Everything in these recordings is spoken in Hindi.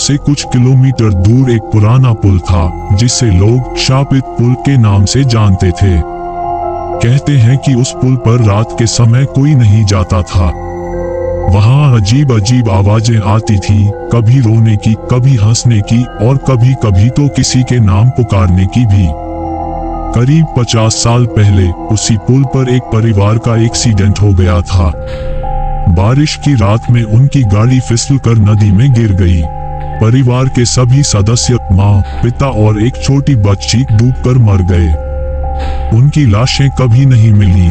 से कुछ किलोमीटर दूर एक पुराना पुल था जिसे लोग शापित पुल के नाम से जानते थे। कहते हैं कि उस पुल पर रात के समय कोई नहीं जाता था। वहां अजीब अजीब आवाजें आती थी, कभी रोने की, कभी हंसने की और कभी कभी तो किसी के नाम पुकारने की भी। करीब 50 साल पहले उसी पुल पर एक परिवार का एक्सीडेंट हो गया था। बारिश की रात में उनकी गाड़ी फिसलकर नदी में गिर गई। परिवार के सभी सदस्य, माँ, पिता और एक छोटी बच्ची डूबकर मर गए। उनकी लाशें कभी नहीं मिली।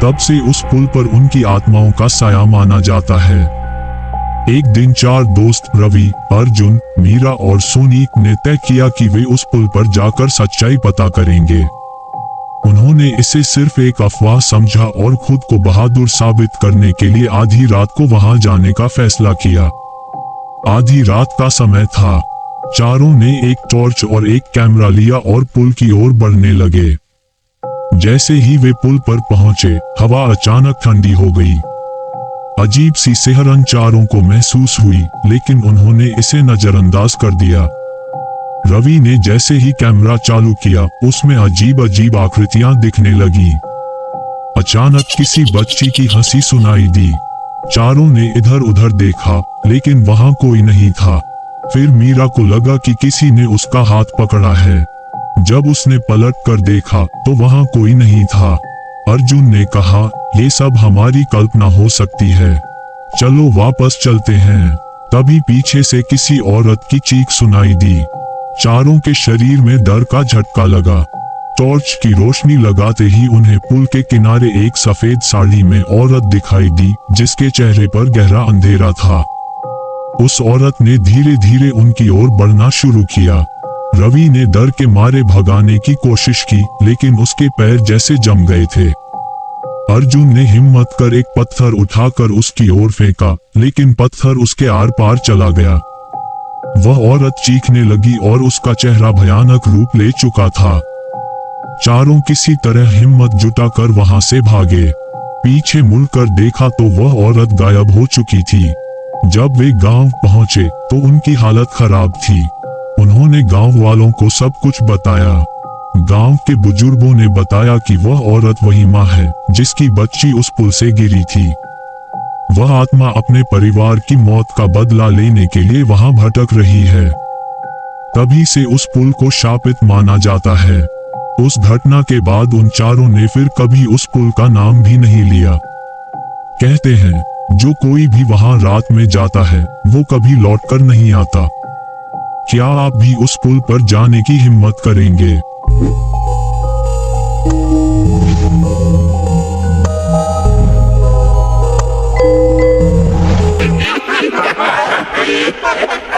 तब से उस पुल पर उनकी आत्माओं का साया माना जाता है। एक दिन 4 दोस्त रवि, अर्जुन, मीरा और सोनी ने तय किया कि वे उस पुल पर जाकर सच्चाई पता करेंगे। उन्होंने इसे सिर्फ एक अफवाह समझा और खुद को बहादुर साबित करने के लिए आधी रात को वहां जाने का फैसला किया। आधी रात का समय था। चारों ने एक टॉर्च और एक कैमरा लिया और पुल की ओर बढ़ने लगे। जैसे ही वे पुल पर पहुंचे, हवा अचानक ठंडी हो गई। अजीब सी सिहरन चारों को महसूस हुई, लेकिन उन्होंने इसे नजरअंदाज कर दिया। रवि ने जैसे ही कैमरा चालू किया, उसमें अजीब अजीब आकृतियां दिखने लगी। अचानक किसी बच्ची की हंसी सुनाई दी। चारों ने इधर उधर देखा, लेकिन वहां कोई नहीं था। फिर मीरा को लगा कि किसी ने उसका हाथ पकड़ा है। जब उसने पलट कर देखा तो वहां कोई नहीं था। अर्जुन ने कहा, ये सब हमारी कल्पना हो सकती है, चलो वापस चलते हैं। तभी पीछे से किसी औरत की चीख सुनाई दी। चारों के शरीर में डर का झटका लगा। टॉर्च की रोशनी लगाते ही उन्हें पुल के किनारे एक सफेद साड़ी में औरत दिखाई दी, जिसके चेहरे पर गहरा अंधेरा था। उस औरत ने धीरे धीरे उनकी ओर बढ़ना शुरू किया। रवि ने डर के मारे भगाने की कोशिश की, लेकिन उसके पैर जैसे जम गए थे। अर्जुन ने हिम्मत कर एक पत्थर उठाकर उसकी ओर फेंका, लेकिन पत्थर उसके आर पार चला गया। वह औरत चीखने लगी और उसका चेहरा भयानक रूप ले चुका था। चारों किसी तरह हिम्मत जुटाकर वहां से भागे। पीछे मुड़कर देखा तो वह औरत गायब हो चुकी थी। जब वे गांव पहुंचे तो उनकी हालत खराब थी। उन्होंने गांव वालों को सब कुछ बताया। गांव के बुजुर्गों ने बताया कि वह औरत वही माँ है जिसकी बच्ची उस पुल से गिरी थी। वह आत्मा अपने परिवार की मौत का बदला लेने के लिए वहां भटक रही है। तभी से उस पुल को शापित माना जाता है। उस घटना के बाद उन चारों ने फिर कभी उस पुल का नाम भी नहीं लिया। कहते हैं, जो कोई भी वहां रात में जाता है वो कभी लौटकर नहीं आता। क्या आप भी उस पुल पर जाने की हिम्मत करेंगे? Ha ha ha!